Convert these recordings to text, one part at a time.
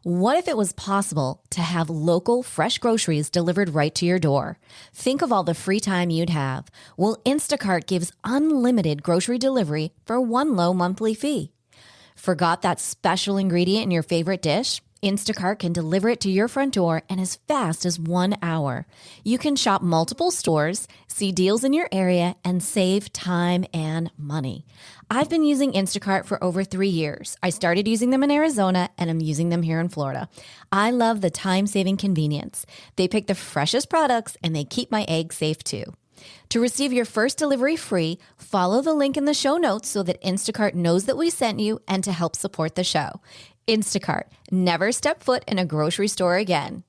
What if it was possible to have local, fresh groceries delivered right to your door? Think of all the free time you'd have. Well, Instacart gives unlimited grocery delivery for one low monthly fee. Forgot that special ingredient in your favorite dish? Instacart can deliver it to your front door in as fast as 1 hour. You can shop multiple stores, see deals in your area, and save time and money. I've been using Instacart for over 3 years. I started using them in Arizona, and I'm using them here in Florida. I love the time-saving convenience. They pick the freshest products, and they keep my eggs safe too. To receive your first delivery free, follow the link in the show notes so that Instacart knows that we sent you and to help support the show. Instacart. Never step foot in a grocery store again.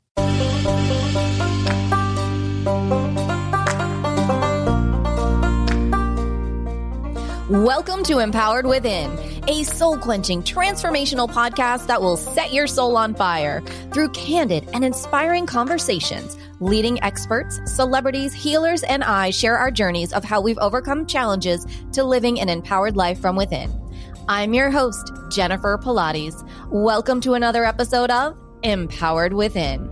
Welcome to Empowered Within, a soul-quenching, transformational podcast that will set your soul on fire through candid and inspiring conversations. Leading experts, celebrities, healers, and I share our journeys of how we've overcome challenges to living an empowered life from within. I'm your host, Jennifer Pilates. Welcome to another episode of Empowered Within.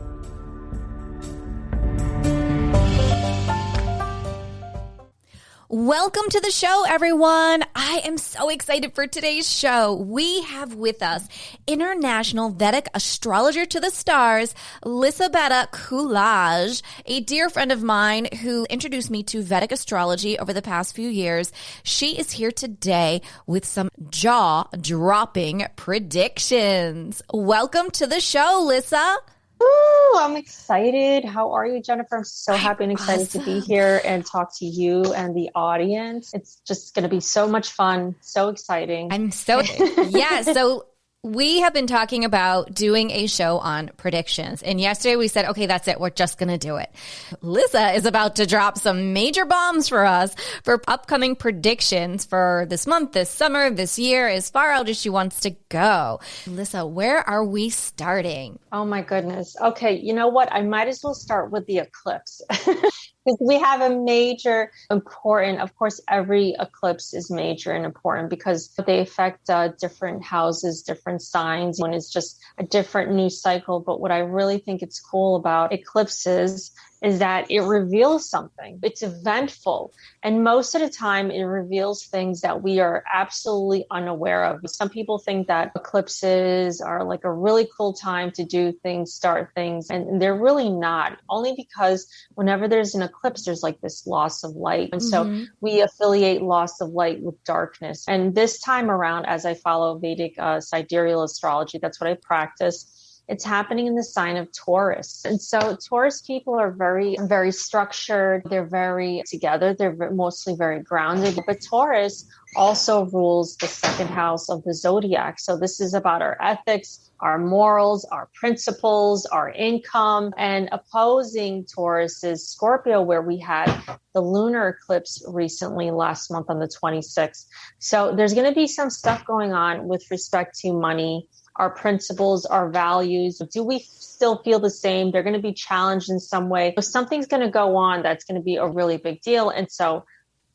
Welcome to the show, everyone. I am so excited for today's show. We have with us International Vedic Astrologer to the Stars, Lissabeta Kalag, a dear friend of mine who introduced me to Vedic Astrology over the past few years. She is here today with some jaw-dropping predictions. Welcome to the show, Lissa. Ooh, I'm excited. How are you, Jennifer? I'm so happy and excited to be here and talk to you and the audience. It's just going to be so much fun. So exciting. I'm so, so we have been talking about doing a show on predictions. And yesterday we said, okay, that's it. We're just going to do it. Lissa is about to drop some major bombs for us for upcoming predictions for this month, this summer, this year, as far out as she wants to go. Lissa, where are we starting? Oh my goodness. Okay. You know what? I might as well start with the eclipse. Because we have a major important, of course, every eclipse is major and important because they affect different houses, different signs. One is just a different news cycle. But what I really think it's cool about eclipses is that it reveals something. It's eventful. And most of the time it reveals things that we are absolutely unaware of. Some people think that eclipses are like a really cool time to do things, start things, and they're really not. Only because whenever there's an eclipse, there's like this loss of light. And so we affiliate loss of light with darkness. And this time around, as I follow Vedic sidereal astrology, that's what I practice. It's happening in the sign of Taurus. And so Taurus people are very, very structured. They're very together. They're mostly very grounded. But Taurus also rules the second house of the zodiac. So this is about our ethics, our morals, our principles, our income. And opposing Taurus is Scorpio, where we had the lunar eclipse recently last month on the 26th. So there's going to be some stuff going on with respect to money, our principles, our values. Do we still feel the same? They're going to be challenged in some way. If something's going to go on, that's going to be a really big deal. And so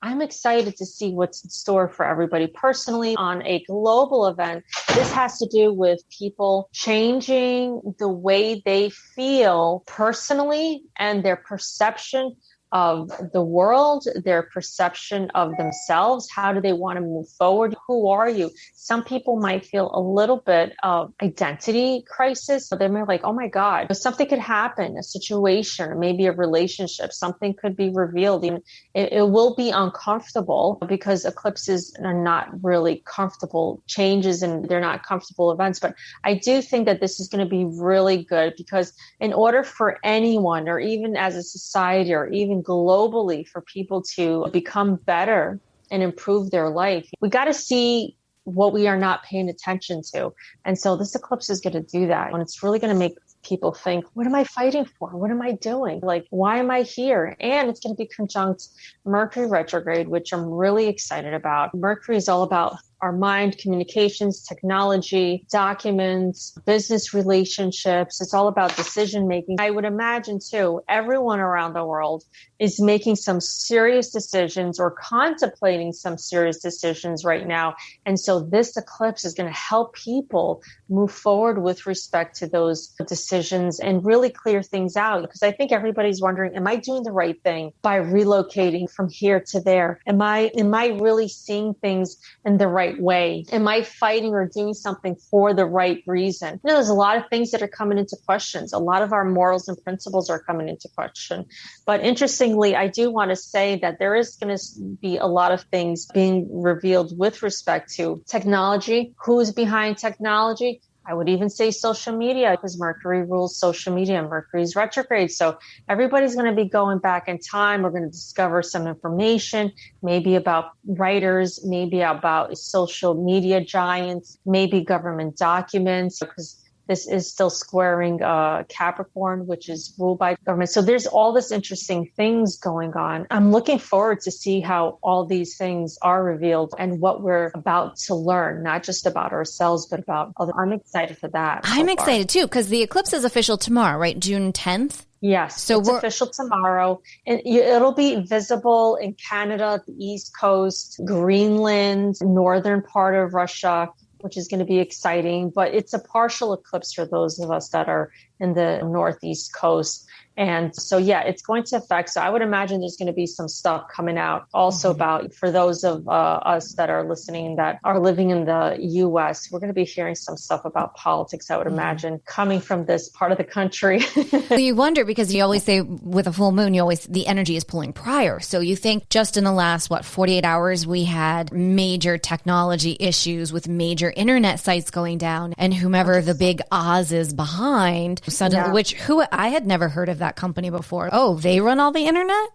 I'm excited to see what's in store for everybody personally. On a global event, this has to do with people changing the way they feel personally and their perception of the world, their perception of themselves. How do they want to move forward? Who are you? Some people might feel a little bit of identity crisis. So they might be like, oh my God, something could happen, a situation, or maybe a relationship, something could be revealed. And it will be uncomfortable because eclipses are not really comfortable changes and they're not comfortable events. But I do think that this is going to be really good because in order for anyone, or even as a society, or even globally, for people to become better and improve their life, we got to see what we are not paying attention to. And so this eclipse is going to do that. And it's really going to make people think, what am I fighting for? What am I doing? Like, why am I here? And it's going to be conjunct Mercury retrograde, which I'm really excited about. Mercury is all about our mind, communications, technology, documents, business relationships. It's all about decision making. I would imagine too, everyone around the world is making some serious decisions or contemplating some serious decisions right now. And so this eclipse is going to help people move forward with respect to those decisions and really clear things out. Because I think everybody's wondering, am I doing the right thing by relocating from here to there? Am I really seeing things in the right way? Am I fighting or doing something for the right reason? There's a lot of things that are coming into questions. A lot of our morals and principles are coming into question. But interestingly, I do want to say that there is going to be a lot of things being revealed with respect to technology, who's behind technology. I would even say social media, because Mercury rules social media and Mercury's retrograde. So everybody's going to be going back in time. We're going to discover some information, maybe about writers, maybe about social media giants, maybe government documents, because this is still squaring Capricorn, which is ruled by government. So there's all this interesting things going on. I'm looking forward to see how all these things are revealed and what we're about to learn, not just about ourselves, but about others. I'm excited for that. I'm excited too, because the eclipse is official tomorrow, right? June 10th? Yes, so it's official tomorrow. And it'll be visible in Canada, the East Coast, Greenland, northern part of Russia, which is going to be exciting, but it's a partial eclipse for those of us that are in the northeast coast. And so, yeah, it's going to affect. So I would imagine there's going to be some stuff coming out also about, for those of us that are listening that are living in the U.S., we're going to be hearing some stuff about politics, I would imagine, coming from this part of the country. You wonder, because you always say with a full moon, the energy is pulling prior. So you think just in the last, 48 hours, we had major technology issues with major internet sites going down, and whomever the big Oz is behind, suddenly, who I had never heard of that company before. Oh, they run all the internet?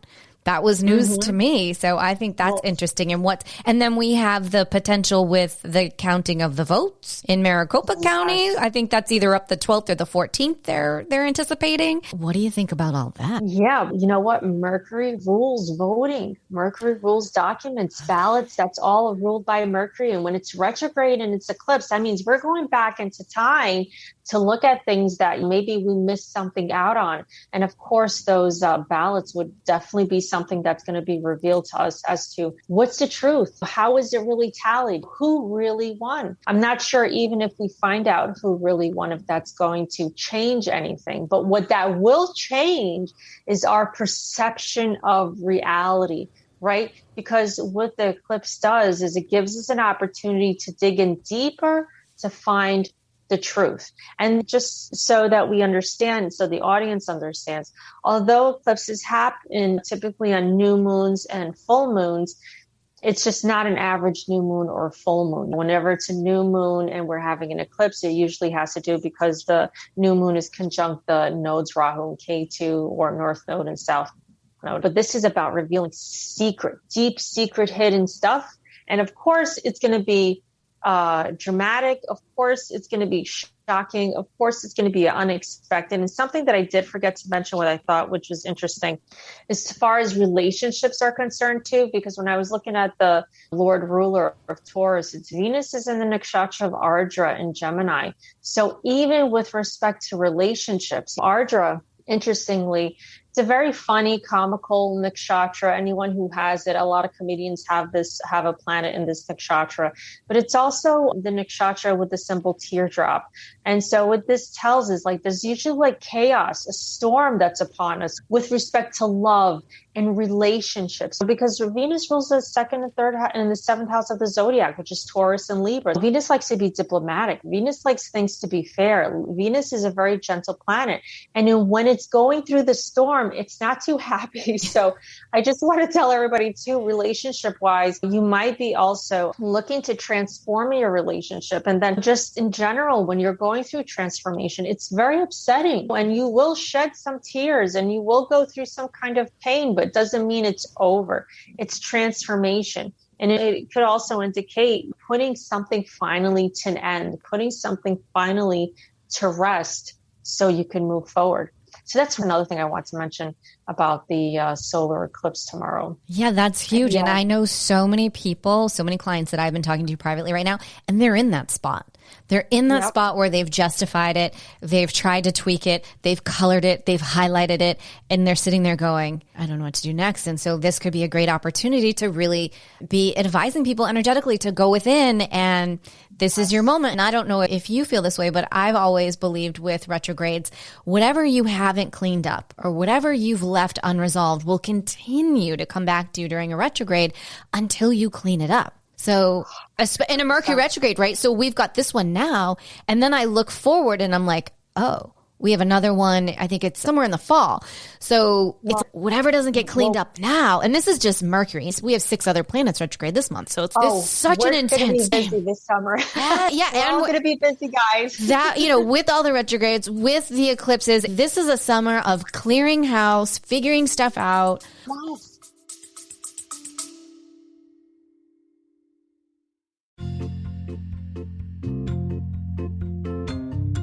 That was news to me. So I think that's interesting. And then we have the potential with the counting of the votes in Maricopa County. I think that's either up the 12th or the 14th they're anticipating. What do you think about all that? Yeah, you know what? Mercury rules voting. Mercury rules documents, ballots. That's all ruled by Mercury. And when it's retrograde and it's eclipse, that means we're going back into time to look at things that maybe we missed something out on. And of course, those ballots would definitely be something that's going to be revealed to us as to what's the truth. How is it really tallied? Who really won? I'm not sure even if we find out who really won, if that's going to change anything. But what that will change is our perception of reality, right? Because what the eclipse does is it gives us an opportunity to dig in deeper to find the truth. And just so that we understand, so the audience understands, although eclipses happen typically on new moons and full moons, it's just not an average new moon or full moon. Whenever it's a new moon and we're having an eclipse, it usually has to do because the new moon is conjunct the nodes Rahu and Ketu, or North Node and South Node. But this is about revealing deep secret hidden stuff. And of course, it's going to be dramatic. Of course, it's going to be shocking. Of course, it's going to be unexpected. And something that I did forget to mention, what I thought, which was interesting, as far as relationships are concerned too, because when I was looking at the Lord ruler of Taurus, it's Venus is in the nakshatra of Ardra in Gemini. So even with respect to relationships, Ardra, interestingly, it's a very funny, comical nakshatra. Anyone who has it, a lot of comedians have a planet in this nakshatra, but it's also the nakshatra with the symbol teardrop. And so what this tells is there's usually chaos, a storm that's upon us with respect to love and relationships, because Venus rules the second and third and the seventh house of the zodiac, which is Taurus and Libra. Venus likes to be diplomatic. Venus likes things to be fair. Venus is a very gentle planet. And when it's going through the storm, it's not too happy. So I just want to tell everybody too, relationship wise, you might be also looking to transform your relationship. And then just in general, when you're going through transformation, it's very upsetting, and you will shed some tears and you will go through some kind of pain, but it doesn't mean it's over. It's transformation. And it could also indicate putting something finally to an end, putting something finally to rest so you can move forward. So that's another thing I want to mention about the solar eclipse tomorrow. Yeah, that's huge. Yeah. And I know so many people, so many clients that I've been talking to privately right now, and they're in that spot. They're in that spot where they've justified it. They've tried to tweak it. They've colored it. They've highlighted it. And they're sitting there going, I don't know what to do next. And so this could be a great opportunity to really be advising people energetically to go within, and this is your moment. And I don't know if you feel this way, but I've always believed with retrogrades, whatever you haven't cleaned up or whatever you've left unresolved will continue to come back to you during a retrograde until you clean it up. So in a Mercury retrograde, right? So we've got this one now, and then I look forward and I'm like, oh, we have another one. I think it's somewhere in the fall. So it's whatever doesn't get cleaned up now. And this is just Mercury. We have 6 other planets retrograde this month. So it's such an intense. We're going to be busy this summer. Yeah. And we're going to be busy, guys. That, with all the retrogrades, with the eclipses, this is a summer of clearing house, figuring stuff out. Yes.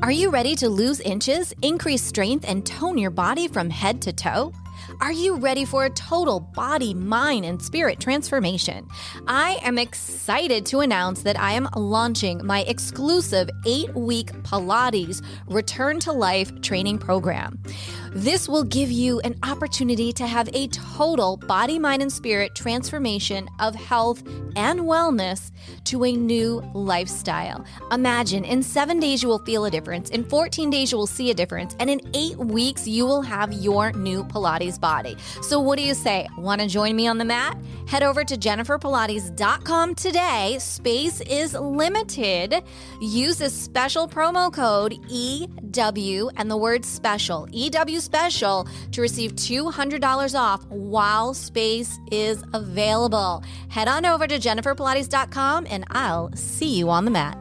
Are you ready to lose inches, increase strength, and tone your body from head to toe? Are you ready for a total body, mind, and spirit transformation? I am excited to announce that I am launching my exclusive 8-week Pilates Return to Life training program. This will give you an opportunity to have a total body, mind, and spirit transformation of health and wellness to a new lifestyle. Imagine in 7 days you will feel a difference, in 14 days you will see a difference, and in 8 weeks you will have your new Pilates body. So what do you say? Want to join me on the mat? Head over to jenniferpilates.com today. Space is limited. Use this special promo code EW and the word special, EW special, to receive $200 off while space is available. Head on over to jenniferpilates.com and I'll see you on the mat.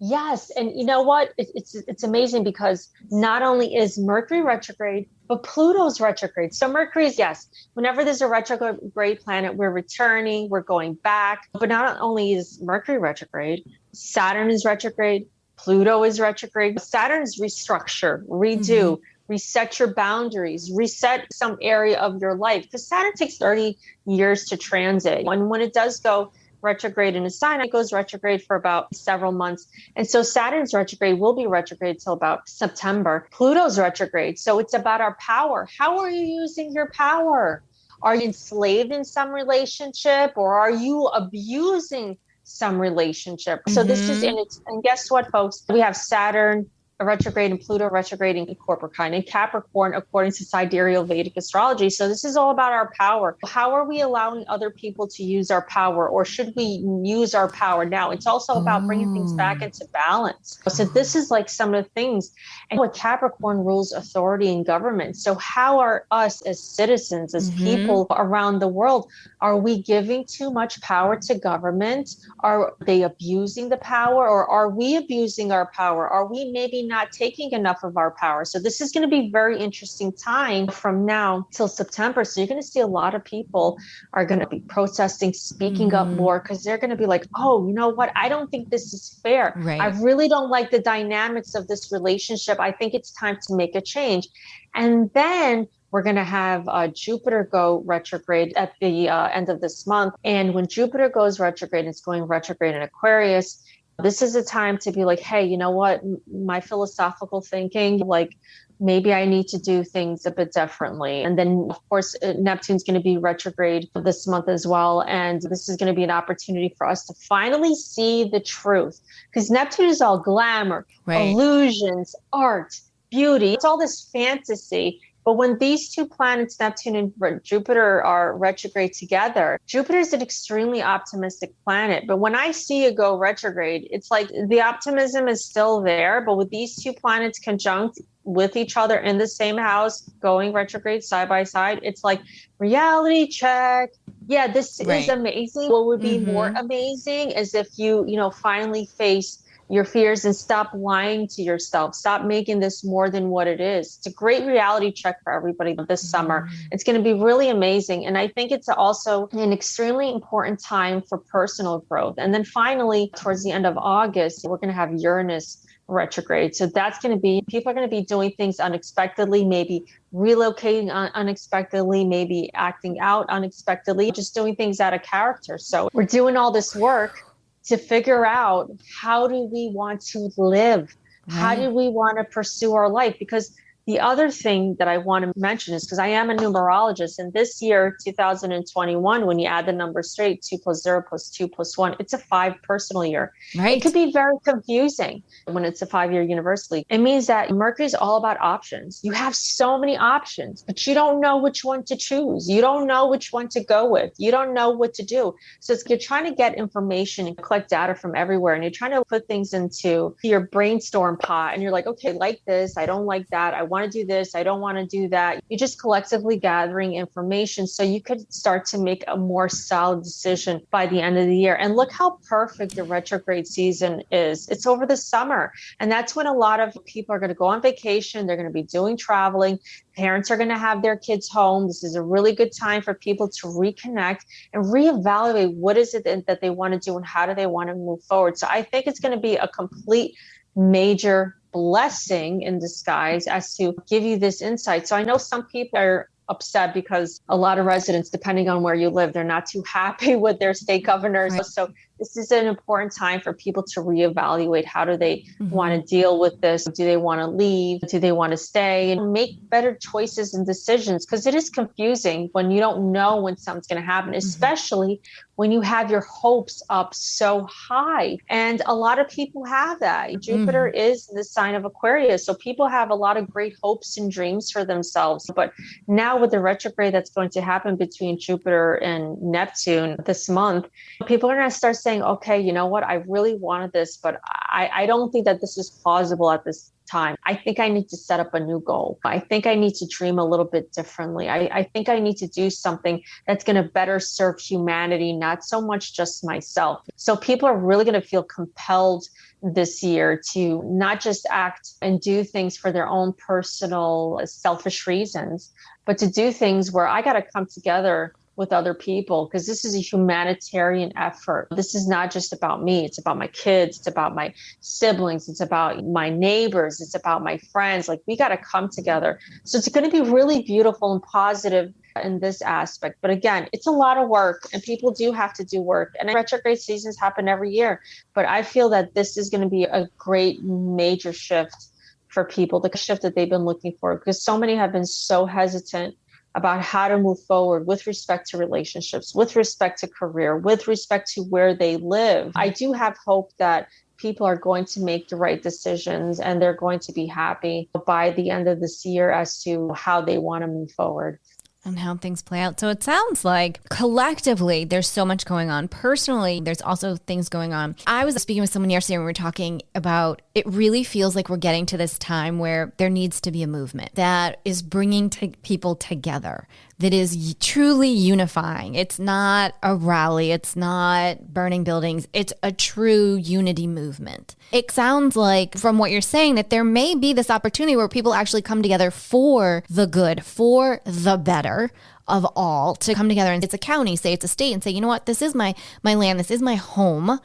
Yes. And you know what? It's amazing because not only is Mercury retrograde, but Pluto's retrograde. So Mercury is, yes, whenever there's a retrograde planet, we're returning, we're going back. But not only is Mercury retrograde, Saturn is retrograde, Pluto is retrograde. Saturn's restructure, redo, reset your boundaries, reset some area of your life. Because Saturn takes 30 years to transit. And when it does go retrograde in a sign, it goes retrograde for about several months. And so Saturn's retrograde will be retrograde till about September. Pluto's retrograde. So it's about our power. How are you using your power? Are you enslaved in some relationship, or are you abusing some relationship? So this is, and guess what, folks? We have Saturn retrograde and Pluto retrograding in Capricorn and Capricorn according to sidereal Vedic astrology. So this is all about our power. How are we allowing other people to use our power, or should we use our power now? It's also about bringing things back into balance. So this is like some of the things. And what Capricorn rules authority and government. So how are us as citizens, as people around the world, are we giving too much power to government? Are they abusing the power, or are we abusing our power? Are we maybe not taking enough of our power? So this is going to be a very interesting time from now till September. So you're going to see a lot of people are going to be protesting, speaking up more, because they're going to be like, oh, you know what? I don't think this is fair. Right. I really don't like the dynamics of this relationship. I think it's time to make a change. And then we're going to have Jupiter go retrograde at the end of this month. And when Jupiter goes retrograde, it's going retrograde in Aquarius. This is a time to be like, hey, you know what? My philosophical thinking, like maybe I need to do things a bit differently. And then, of course, Neptune's going to be retrograde this month as well. And this is going to be an opportunity for us to finally see the truth, because Neptune is all glamour, illusions, art, beauty. It's all this fantasy. But when these two planets, Neptune and Jupiter, are retrograde together, Jupiter is an extremely optimistic planet. But when I see it go retrograde, it's like the optimism is still there. But with these two planets conjunct with each other in the same house, going retrograde side by side, it's like reality check. Yeah, this is amazing. What would be more amazing is if you finally face your fears and stop lying to yourself. Stop making this more than what it is. It's a great reality check for everybody this summer. It's going to be really amazing. And I think it's also an extremely important time for personal growth. And then finally, towards the end of August, we're going to have Uranus retrograde. So that's going to be, people are going to be doing things unexpectedly, maybe relocating unexpectedly, maybe acting out unexpectedly, just doing things out of character. So we're doing all this work to figure out, how do we want to live? Right. How do we want to pursue our life? Because the other thing that I want to mention is, because I am a numerologist, and this year, 2021, when you add the numbers straight, 2 + 0 + 2 + 1, it's a 5 personal year. Right. It could be very confusing when it's a 5-year universally. It means that Mercury is all about options. You have so many options, but you don't know which one to choose. You don't know which one to go with. You don't know what to do. So you're trying to get information and collect data from everywhere, and you're trying to put things into your brainstorm pot, and you're like, okay, like this, I don't like that, I want to do this, I don't want to do that. You're just collectively gathering information so you could start to make a more solid decision by the end of the year. And look how perfect the retrograde season is. It's over the summer. And that's when a lot of people are going to go on vacation. They're going to be doing traveling. Parents are going to have their kids home. This is a really good time for people to reconnect and reevaluate what is it that they want to do and how do they want to move forward. So I think it's going to be a complete major blessing in disguise as to give you this insight. So I know some people are upset because a lot of residents, depending on where you live, they're not too happy with their state governors. Right. So this is an important time for people to reevaluate, how do they want to deal with this? Do they want to leave? Do they want to stay? And make better choices and decisions, because it is confusing when you don't know when something's going to happen, especially when you have your hopes up so high. And a lot of people have that. Jupiter is the sign of Aquarius. So people have a lot of great hopes and dreams for themselves. But now with the retrograde that's going to happen between Jupiter and Neptune this month, people are going to start saying, okay, you know what? I really wanted this, but I don't think that this is plausible at this time. I think I need to set up a new goal. I think I need to dream a little bit differently. I think I need to do something that's going to better serve humanity, not so much just myself. So people are really going to feel compelled this year to not just act and do things for their own personal selfish reasons, but to do things where I got to come together with other people, because this is a humanitarian effort. This is not just about me. It's about my kids. It's about my siblings. It's about my neighbors. It's about my friends. Like, we got to come together. So it's going to be really beautiful and positive in this aspect. But again, it's a lot of work, and people do have to do work. And retrograde seasons happen every year. But I feel that this is going to be a great major shift for people, the shift that they've been looking for, because so many have been so hesitant about how to move forward with respect to relationships, with respect to career, with respect to where they live. I do have hope that people are going to make the right decisions and they're going to be happy by the end of this year as to how they want to move forward. And how things play out. So it sounds like collectively there's so much going on. Personally, there's also things going on. I was speaking with someone yesterday and we were talking about, it really feels like we're getting to this time where there needs to be a movement that is bringing people together, that is truly unifying. It's not a rally. It's not burning buildings. It's a true unity movement. It sounds like, from what you're saying, that there may be this opportunity where people actually come together for the good, for the better of all, to come together. And it's a county, say it's a state, and say, you know what, this is my land, this is my home,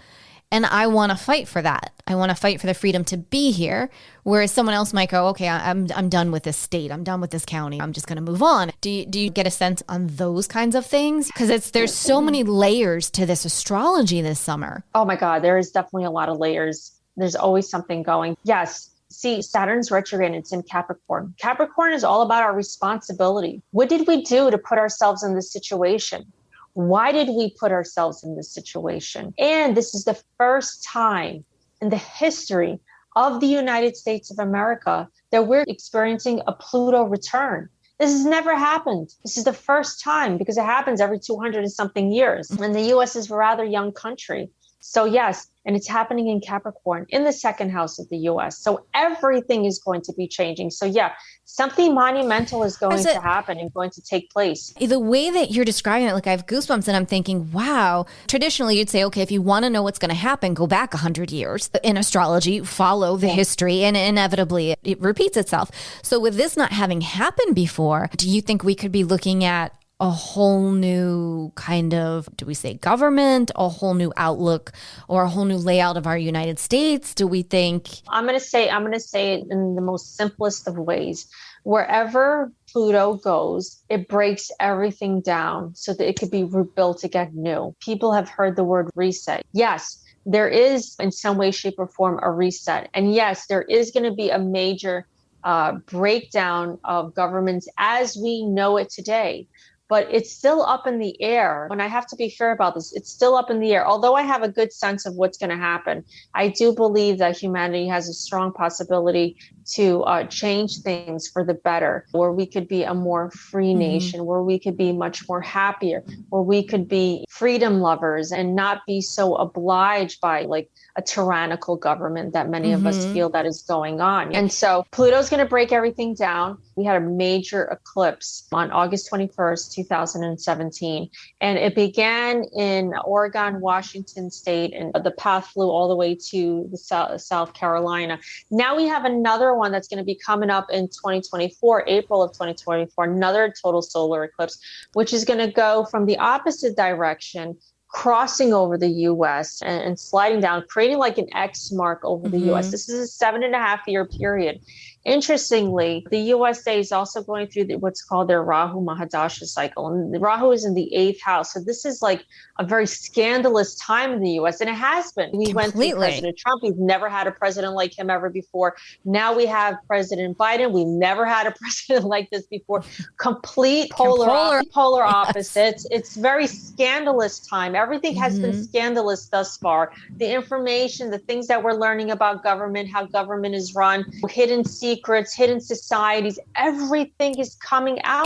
and I want to fight for that. I want to fight for the freedom to be here. Whereas someone else might go, okay, I'm done with this state. I'm done with this county. I'm just going to move on. Do you get a sense on those kinds of things? Because there's so many layers to this astrology this summer. Oh my God, there is definitely a lot of layers. There's always something going. Yes. See, Saturn's retrograde, it's in Capricorn. Capricorn is all about our responsibility. What did we do to put ourselves in this situation? Why did we put ourselves in this situation? And this is the first time in the history of the United States of America that we're experiencing a Pluto return. This has never happened. This is the first time, because it happens every 200 and something years. And the US is a rather young country. So yes, and it's happening in Capricorn in the second house of the US. So everything is going to be changing. So yeah, something monumental is going to happen and going to take place. The way that you're describing it, like I have goosebumps and I'm thinking, wow, traditionally you'd say, okay, if you want to know what's going to happen, go back 100 years in astrology, follow the history, and inevitably it repeats itself. So with this not having happened before, do you think we could be looking at a whole new kind of, do we say government, a whole new outlook, or a whole new layout of our United States? Do we think? I'm going to say it in the most simplest of ways. Wherever Pluto goes, it breaks everything down so that it could be rebuilt again new. People have heard the word reset. Yes, there is in some way, shape, or form a reset. And yes, there is going to be a major breakdown of governments as we know it today. But it's still up in the air. And I have to be fair about this. It's still up in the air. Although I have a good sense of what's going to happen, I do believe that humanity has a strong possibility to change things for the better, where we could be a more free nation, where we could be much more happier, where we could be freedom lovers and not be so obliged by like a tyrannical government that many of us feel that is going on. And so Pluto's going to break everything down. We had a major eclipse on August 21st, 2017, and it began in Oregon, Washington State, and the path flew all the way to the South Carolina. Now we have another one that's going to be coming up in 2024, April of 2024, another total solar eclipse, which is going to go from the opposite direction, crossing over the US and sliding down, creating like an X mark over the US. This is a 7.5-year period. Interestingly, the USA is also going through what's called their Rahu Mahadasha cycle. And the Rahu is in the 8th house. So this is like a very scandalous time in the US. And it has been. We went through President Trump. We've never had a president like him ever before. Now we have President Biden. We've never had a president like this before. Complete polar opposites. It's very scandalous time. Everything has been scandalous thus far. The information, the things that we're learning about government, how government is run, hidden secrets, hidden societies, everything is coming out.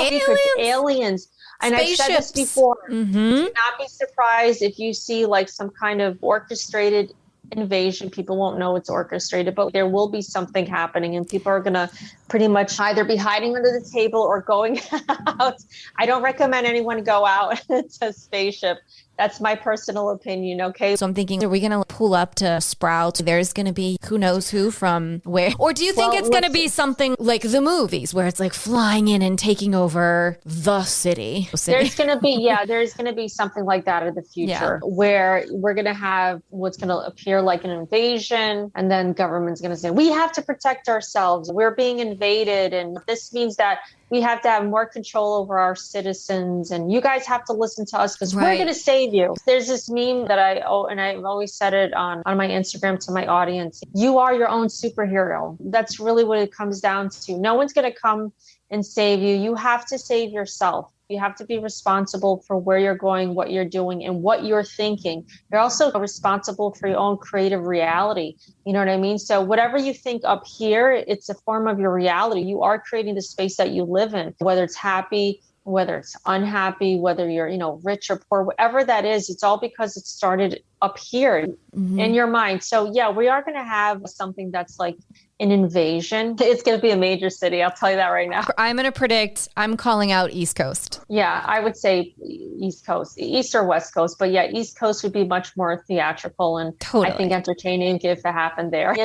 Aliens. And I've said this before. Do not be surprised if you see like some kind of orchestrated invasion. People won't know it's orchestrated, but there will be something happening and people are going to pretty much either be hiding under the table or going out. I don't recommend anyone go out to a spaceship. That's my personal opinion, okay? So I'm thinking, are we going to pull up to Sprout? There's going to be who knows who from where? Or do you think it's going to be something like the movies where it's like flying in and taking over the city? There's going to be something like that in the future where we're going to have what's going to appear like an invasion. And then government's going to say, we have to protect ourselves. We're being invaded. And this means that we have to have more control over our citizens and you guys have to listen to us because we're going to save you. There's this meme that I've always said it on my Instagram to my audience. You are your own superhero. That's really what it comes down to. No one's going to come and save you. You have to save yourself. You have to be responsible for where you're going, what you're doing, and what you're thinking. You're also responsible for your own creative reality. You know what I mean? So whatever you think up here, it's a form of your reality. You are creating the space that you live in, whether it's happy, whether it's unhappy, whether you're, rich or poor, whatever that is, it's all because it started up here in your mind. So yeah, we are going to have something that's like an invasion. It's going to be a major city. I'll tell you that right now. I'm going to predict, I'm calling out East Coast. Yeah, I would say East Coast, East or West Coast. But yeah, East Coast would be much more theatrical and I think entertaining if it happened there,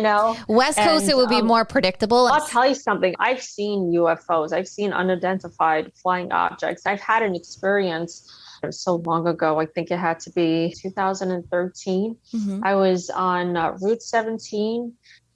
West Coast, it would be more predictable. I'll tell you something. I've seen UFOs. I've seen unidentified flying objects. I've had an experience so long ago. I think it had to be 2013. I was on Route 17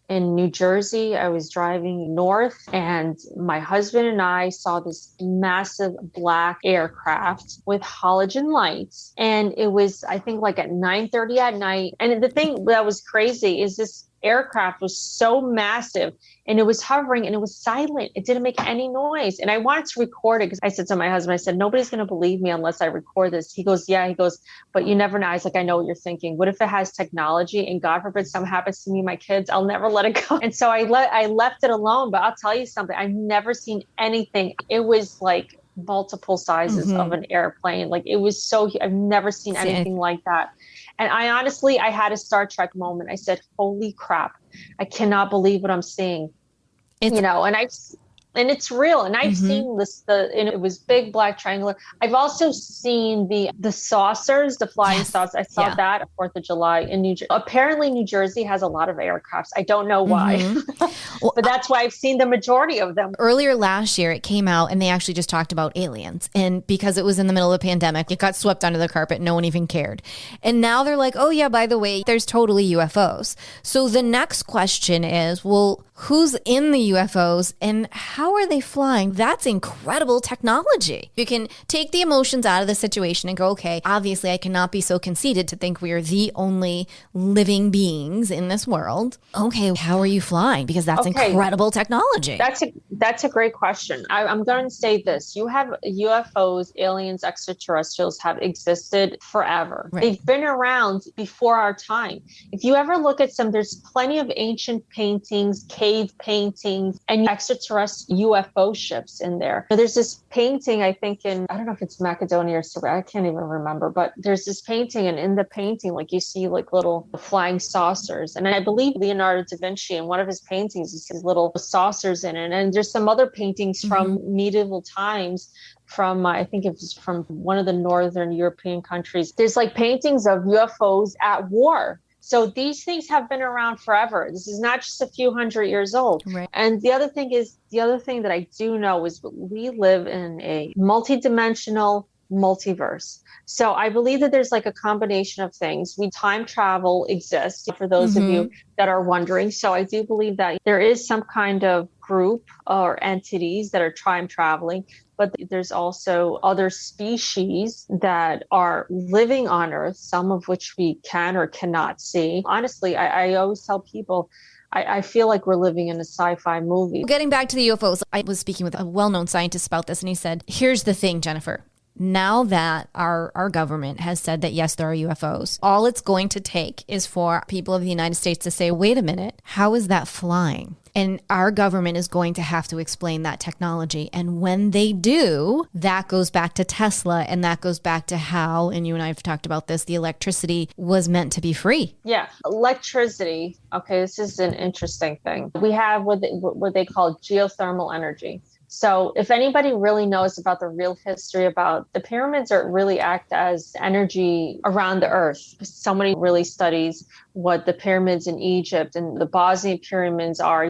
in New Jersey. I was driving north and my husband and I saw this massive black aircraft with halogen lights. And it was, I think, like at 9:30 at night. And the thing that was crazy is this aircraft was so massive and it was hovering and it was silent. It didn't make any noise. And I wanted to record it because I said to my husband, I said, nobody's going to believe me unless I record this. He goes, yeah. He goes, but you never know. I was like, I know what you're thinking. What if it has technology and God forbid something happens to me, my kids, I'll never let it go. And so I left it alone. But I'll tell you something. I've never seen anything. It was like multiple sizes of an airplane. Like it was I've never seen anything like that. And I had a Star Trek moment. I said, holy crap, I cannot believe what I'm seeing. It's And it's real. And I've Mhm. seen this, and it was big, black, triangular. I've also seen the saucers, the flying Yes. saucers. I saw Yeah. that at 4th of July in New Jersey. Apparently, New Jersey has a lot of aircrafts. I don't know why, Well, but that's why I've seen the majority of them. earlier last year, it came out and they actually just talked about aliens. And because it was in the middle of the pandemic, it got swept under the carpet. No one even cared. And now they're like, oh, yeah, by the way, there's totally UFOs. So the next question is, well, who's in the UFOs and how are they flying? That's incredible technology. You can take the emotions out of the situation and go, okay, obviously I cannot be so conceited to think we are the only living beings in this world. Okay, how are you flying? Because that's incredible technology. That's a great question. I'm going to say this. You have UFOs, aliens, extraterrestrials have existed forever. Right. They've been around before our time. If you ever look at there's plenty of ancient paintings, cave paintings, and extraterrestrial UFO ships in there. There's this painting, I think I don't know if it's Macedonia or Serbia, I can't even remember, but there's this painting, and in the painting, like you see like little flying saucers. And I believe Leonardo da Vinci, in one of his paintings, is his little saucers in it. And there's some other paintings from medieval times from, I think it was from one of the Northern European countries. There's like paintings of UFOs at war. So these things have been around forever. This is not just a few hundred years old. Right. And the other thing that I do know is we live in a multidimensional multiverse. So I believe that there's like a combination of things. Time travel exists, for those of you that are wondering. So I do believe that there is some kind of group or entities that are time traveling, but there's also other species that are living on Earth, some of which we can or cannot see. Honestly, I always tell people, I feel like we're living in a sci-fi movie. Getting back to the UFOs, I was speaking with a well-known scientist about this, and he said, here's the thing, Jennifer. Now that our government has said that, yes, there are UFOs, all it's going to take is for people of the United States to say, wait a minute, how is that flying? And our government is going to have to explain that technology. And when they do, that goes back to Tesla, and that goes back to how, and you and I have talked about this, the electricity was meant to be free. Yeah, electricity. Okay, this is an interesting thing. We have what they call geothermal energy. So if anybody really knows about the real history about the pyramids, really act as energy around the earth. Somebody really studies what the pyramids in Egypt and the Bosnian pyramids are.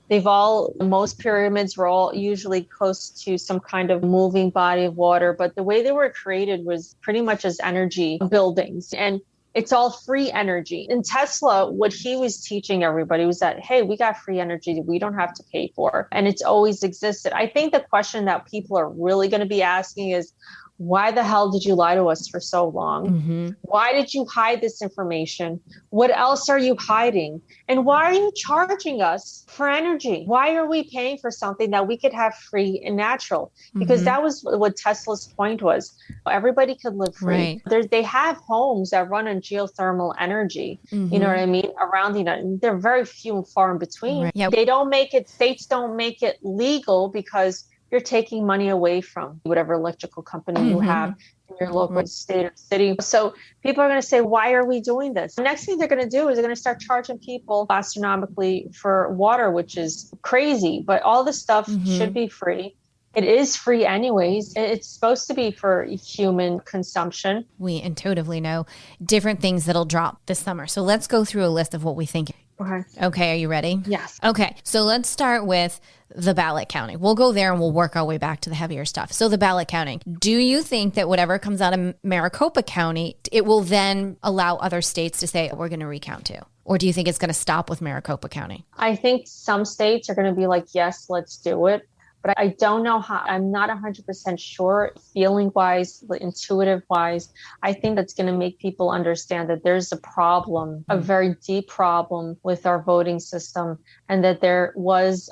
Most pyramids were all usually close to some kind of moving body of water, but the way they were created was pretty much as energy buildings. And it's all free energy. In Tesla, what he was teaching everybody was that, hey, we got free energy that we don't have to pay for. And it's always existed. I think the question that people are really going to be asking is, why the hell did you lie to us for so long? Why did you hide this information? What else are you hiding? And why are you charging us for energy? Why are we paying for something that we could have free and natural? Because that was what Tesla's point was. Everybody could live free. Right. They have homes that run on geothermal energy. You know what I mean? Around the United, they're very few and far in between. Right. Yep. States don't make it legal because you're taking money away from whatever electrical company you have in your local state or city. So people are going to say, why are we doing this? The next thing they're going to do is they're going to start charging people astronomically for water, which is crazy. But all this stuff should be free. It is free anyways. It's supposed to be for human consumption. We intuitively know different things that'll drop this summer. So let's go through a list of what we think. Okay, are you ready? Yes. Okay, so let's start with the ballot counting. We'll go there and we'll work our way back to the heavier stuff. So the ballot counting. Do you think that whatever comes out of Maricopa County, it will then allow other states to say, we're going to recount too? Or do you think it's going to stop with Maricopa County? I think some states are going to be like, yes, let's do it. But I don't know how, I'm not 100% sure, feeling wise, intuitive wise. I think that's going to make people understand that there's a problem, a very deep problem with our voting system, and that there was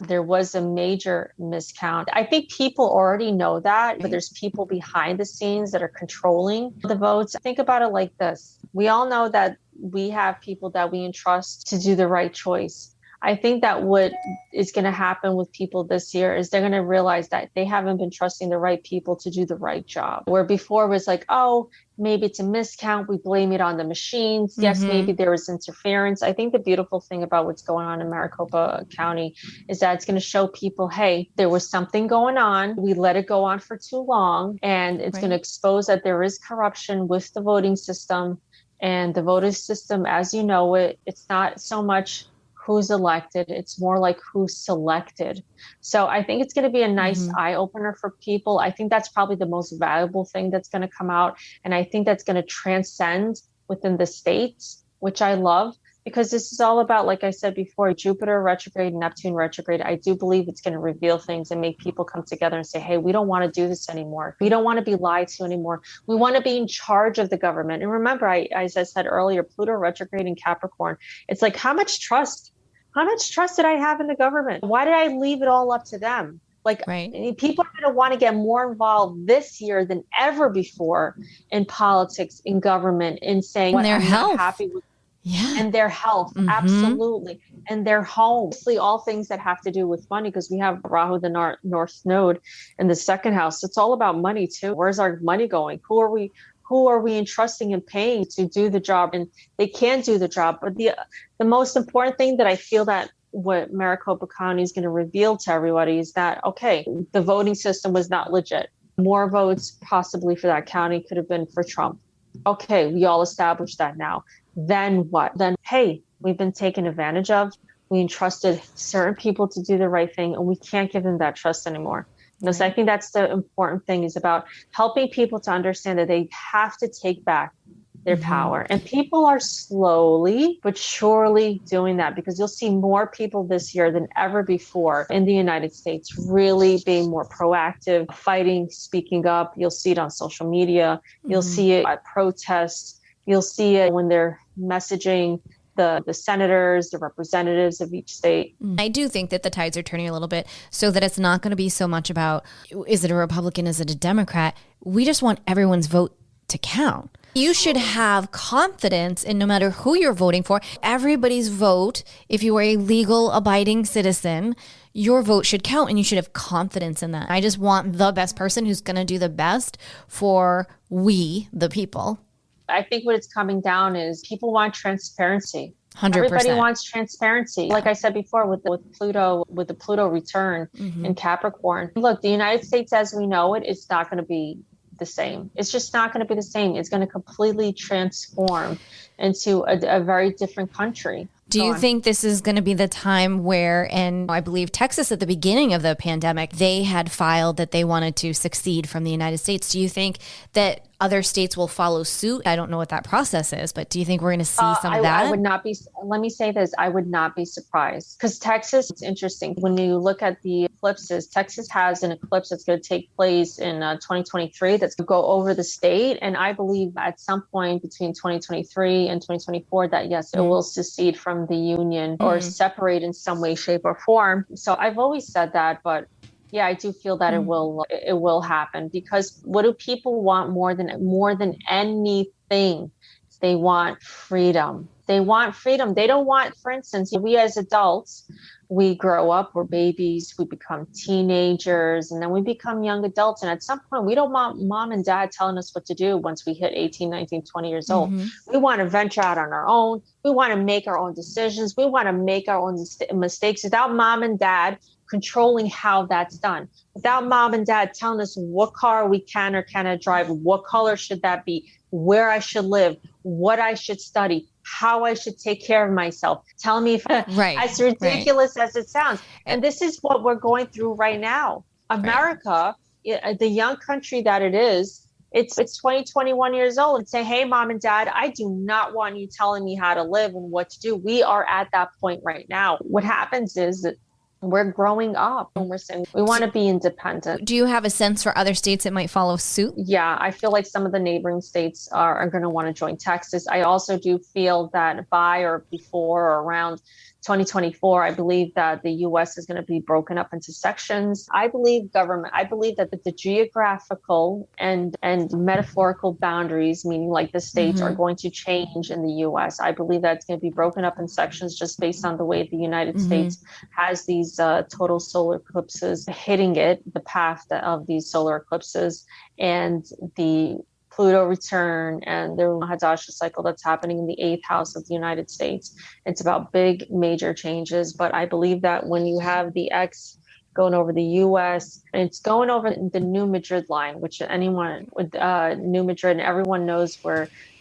a major miscount. I think people already know that, but there's people behind the scenes that are controlling the votes. Think about it like this. We all know that we have people that we entrust to do the right choice. I think that what is going to happen with people this year is they're going to realize that they haven't been trusting the right people to do the right job. Where before it was like, oh, maybe it's a miscount. We blame it on the machines. Yes, maybe there was interference. I think the beautiful thing about what's going on in Maricopa County is that it's going to show people, hey, there was something going on. We let it go on for too long. And it's going to expose that there is corruption with the voting system. And the voting system, as you know it, it's not so much who's elected, it's more like who's selected. So I think it's going to be a nice eye opener for people. I think that's probably the most valuable thing that's going to come out. And I think that's going to transcend within the states, which I love, because this is all about, like I said before, Jupiter retrograde, Neptune retrograde. I do believe it's going to reveal things and make people come together and say, hey, we don't want to do this anymore. We don't want to be lied to anymore. We want to be in charge of the government. And remember, as I said earlier, Pluto retrograde in Capricorn, it's like, how much trust did I have in the government? Why did I leave it all up to them? Like, people are going to want to get more involved this year than ever before in politics, in government, in saying what I'm not happy with. And their health, absolutely. And their home. Obviously, all things that have to do with money, because we have Rahu, the North Node, in the second house. It's all about money too. Where's our money going? Who are we entrusting and paying to do the job? And they can do the job. But the most important thing that I feel that what Maricopa County is going to reveal to everybody is that, okay, the voting system was not legit. More votes possibly for that county could have been for Trump. Okay, we all established that now. Then what? Then, hey, we've been taken advantage of. We entrusted certain people to do the right thing, and we can't give them that trust anymore. So I think that's the important thing, is about helping people to understand that they have to take back their power. And people are slowly but surely doing that, because you'll see more people this year than ever before in the United States really being more proactive, fighting, speaking up. You'll see it on social media. You'll see it at protests. You'll see it when they're messaging the senators, the representatives of each state. I do think that the tides are turning a little bit, so that it's not going to be so much about, is it a Republican, is it a Democrat? We just want everyone's vote to count. You should have confidence in, no matter who you're voting for, everybody's vote. If you are a legal abiding citizen, your vote should count, and you should have confidence in that. I just want the best person who's going to do the best for we, the people. I think what it's coming down is people want transparency. 100%. Everybody wants transparency. Like I said before, with the Pluto return in Capricorn. Look, the United States as we know it is not going to be the same. It's just not going to be the same. It's going to completely transform into a very different country. Do you think this is going to be the time where, and I believe Texas at the beginning of the pandemic, they had filed that they wanted to secede from the United States. Do you think that other states will follow suit? I don't know what that process is, but do you think we're going to see some of that? I would not be, let me say this, I would not be surprised, because Texas, it's interesting. When you look at the eclipses, Texas has an eclipse that's going to take place in 2023 that's going to go over the state. And I believe at some point between 2023 and 2024 that yes, it will secede from the union or separate in some way, shape or form. So I've always said that, but yeah, I do feel that it will happen, because what do people want more than anything? They want freedom. They want freedom. They don't want, for instance, we as adults, we grow up, we're babies, we become teenagers, and then we become young adults. And at some point, we don't want mom and dad telling us what to do once we hit 18, 19, 20 years old. We want to venture out on our own. We want to make our own decisions. We want to make our own mistakes without mom and dad controlling how that's done, without mom and dad telling us what car we can or cannot drive, what color should that be, where I should live, what I should study, how I should take care of myself. Tell me if as ridiculous as it sounds. And this is what we're going through right now. America, the young country that it is, it's 20, 21 years old, and say, hey, mom and dad, I do not want you telling me how to live and what to do. We are at that point right now. What happens is that we're growing up and we're saying we want to be independent. Do you have a sense for other states that might follow suit? Yeah, I feel like some of the neighboring states are going to want to join Texas. I also do feel that by or before or around 2024, I believe that the US is going to be broken up into sections. I believe that the geographical and metaphorical boundaries, meaning like the states, are going to change in the US. I believe that it's going to be broken up in sections just based on the way the United States has these total solar eclipses hitting it, the path of these solar eclipses, and the Pluto return and the Hadasha cycle that's happening in the 8th house of the United States. It's about big, major changes. But I believe that when you have the X going over the US, and it's going over the New Madrid line, which anyone with New Madrid, and everyone knows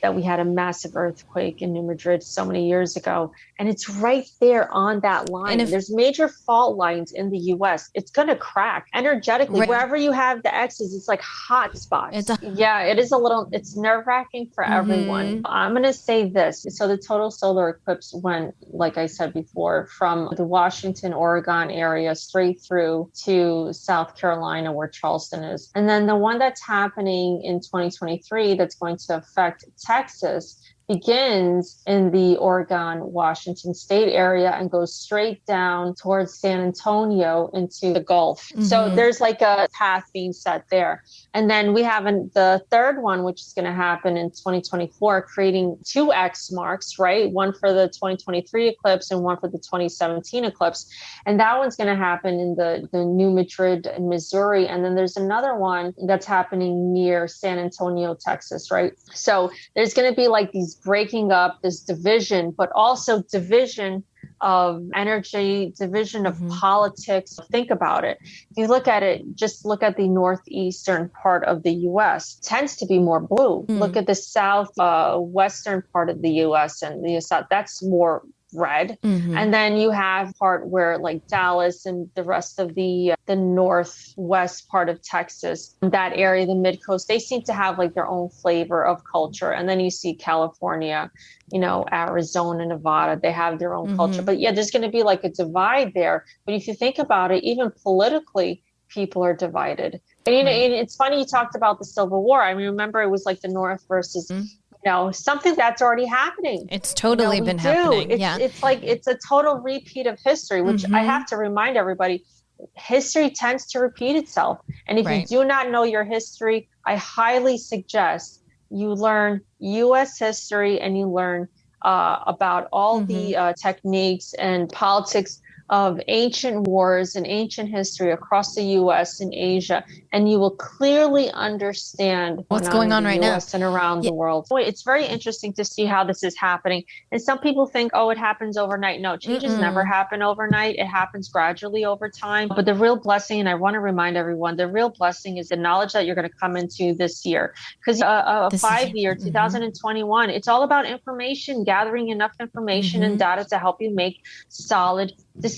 that we had a massive earthquake in New Madrid so many years ago. And it's right there on that line. And there's major fault lines in the US. It's going to crack energetically. Right. Wherever you have the X's, it's like hot spots. It's nerve-wracking for everyone. I'm going to say this. So the total solar eclipse went, like I said before, from the Washington, Oregon area straight through to South Carolina, where Charleston is. And then the one that's happening in 2023 that's going to affect Texas begins in the Oregon, Washington state area and goes straight down towards San Antonio into the Gulf. So there's like a path being set there. And then we have the third one, which is going to happen in 2024, creating two X marks, right? One for the 2023 eclipse and one for the 2017 eclipse. And that one's going to happen in the New Madrid in Missouri. And then there's another one that's happening near San Antonio, Texas, right? So there's going to be like these breaking up, this division, but also division of energy, division of politics. Think about it. If you look at it, just look at the northeastern part of the U.S. Tends to be more blue. Look at the southwestern part of the U.S. and the south. That's more red. And then you have part where like Dallas and the rest of the northwest part of Texas, that area, the mid-coast, they seem to have like their own flavor of culture. And then you see California, Arizona, Nevada, they have their own culture. But yeah, there's going to be like a divide there. But if you think about it, even politically, people are divided. And it's funny you talked about the Civil War. I mean, remember it was like the North versus something that's already happening. It's totally been happening. It's like, it's a total repeat of history, which I have to remind everybody, history tends to repeat itself. And if you do not know your history, I highly suggest you learn U.S. history and you learn about all the techniques and politics of ancient wars and ancient history across the U.S. and Asia, and you will clearly understand what's going on right now and around the world. Boy, it's very interesting to see how this is happening. And some people think, oh, it happens overnight. No, changes never happen overnight. It happens gradually over time. But the real blessing, and I want to remind everyone, the real blessing is the knowledge that you're going to come into this year. Because a 5-year, 2021, it's all about information, gathering enough information and data to help you make solid decisions.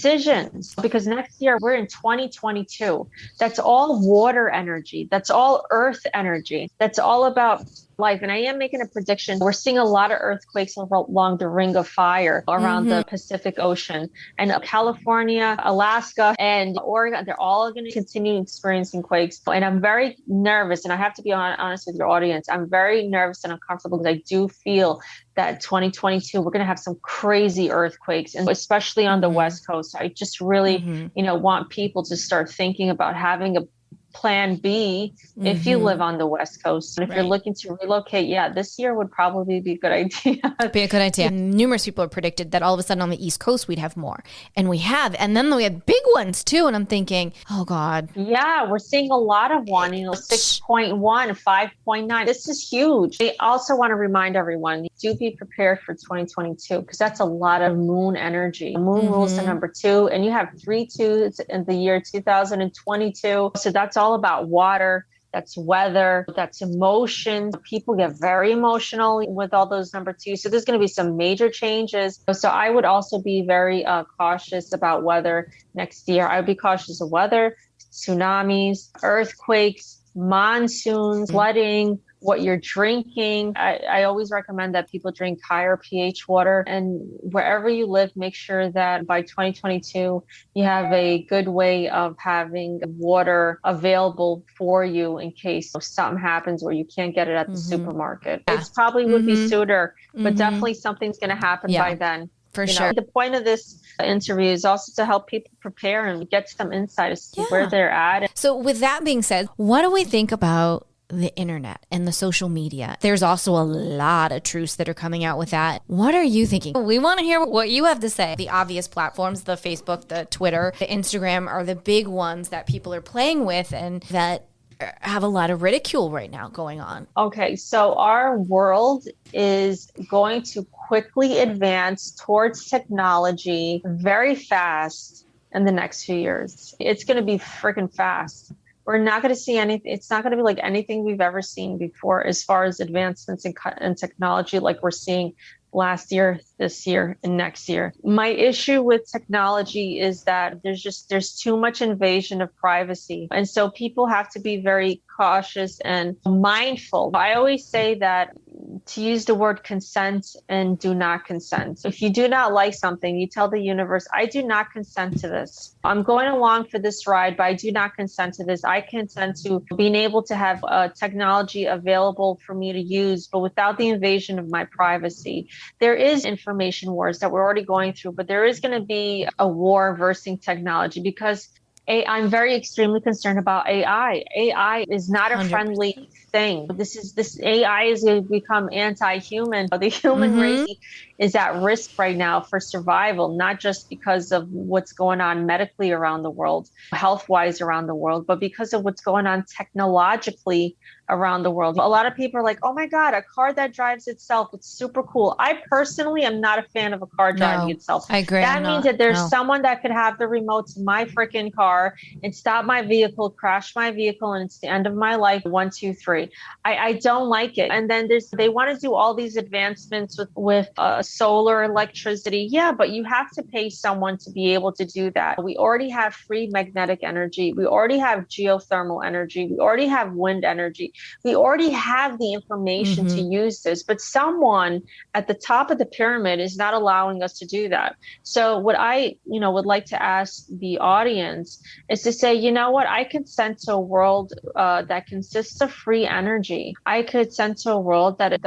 Because next year we're in 2022. That's all water energy. That's all earth energy. That's all about life. And I am making a prediction. We're seeing a lot of earthquakes along the Ring of Fire around the Pacific Ocean, and California, Alaska, and Oregon. They're all going to continue experiencing quakes. And I'm very nervous. And I have to be honest with your audience. I'm very nervous and uncomfortable because I do feel that 2022, we're going to have some crazy earthquakes, and especially on the West Coast. I just really, want people to start thinking about having a plan B if you live on the West Coast. And if you're looking to relocate, this year would probably be a good idea. Numerous people have predicted that all of a sudden on the East Coast, we'd have more. And we have. And then we had big ones too. And I'm thinking, oh God. Yeah, we're seeing a lot of 6.1, 5.9. This is huge. I also want to remind everyone, do be prepared for 2022 because that's a lot of moon energy. Moon rules the number 2, and you have 3 2s in the year 2022. So that's all about water. That's weather. That's emotion. People get very emotional with all those number 2s. So there's going to be some major changes. So I would also be very cautious about weather next year. I would be cautious of weather, tsunamis, earthquakes, monsoons, flooding, what you're drinking. I always recommend that people drink higher pH water. And wherever you live, make sure that by 2022, you have a good way of having water available for you in case something happens where you can't get it at the supermarket. It probably would be sooner, but definitely something's going to happen by then. For sure. The point of this interview is also to help people prepare and get some insight as to where they're at. So with that being said, what do we think about the internet and the social media? There's also a lot of truths that are coming out with that. What are you thinking? We want to hear what you have to say. The obvious platforms, the Facebook, the Twitter, the Instagram are the big ones that people are playing with and that have a lot of ridicule right now going on. Okay, so our world is going to quickly advance towards technology very fast in the next few years. It's going to be freaking fast. We're not going to see anything. It's not going to be like anything we've ever seen before as far as advancements in technology like we're seeing last year, this year, and next year. My issue with technology is that there's too much invasion of privacy. And so people have to be very cautious and mindful. I always say that to use the word consent and do not consent. If you do not like something, you tell the universe, I do not consent to this. I'm going along for this ride, but I do not consent to this. I consent to being able to have technology available for me to use, but without the invasion of my privacy. There is information wars that we're already going through, but there is going to be a war versus technology because I'm very extremely concerned about AI. AI is not a 100%. Friendly thing. This AI is going to become anti-human. The human race is at risk right now for survival, not just because of what's going on medically around the world, health-wise around the world, but because of what's going on technologically around the world. A lot of people are like, oh my God, a car that drives itself. It's super cool. I personally am not a fan of a car driving itself. I agree. That means that there's someone that could have the remote to my freaking car and stop my vehicle, crash my vehicle, and it's the end of my life. 1, 2, 3. I don't like it. And then they want to do all these advancements with solar electricity. Yeah, but you have to pay someone to be able to do that. We already have free magnetic energy. We already have geothermal energy. We already have wind energy. We already have the information to use this, but someone at the top of the pyramid is not allowing us to do that. So what I, would like to ask the audience is to say, you know what, I consent to a world that consists of free energy. I consent to a world that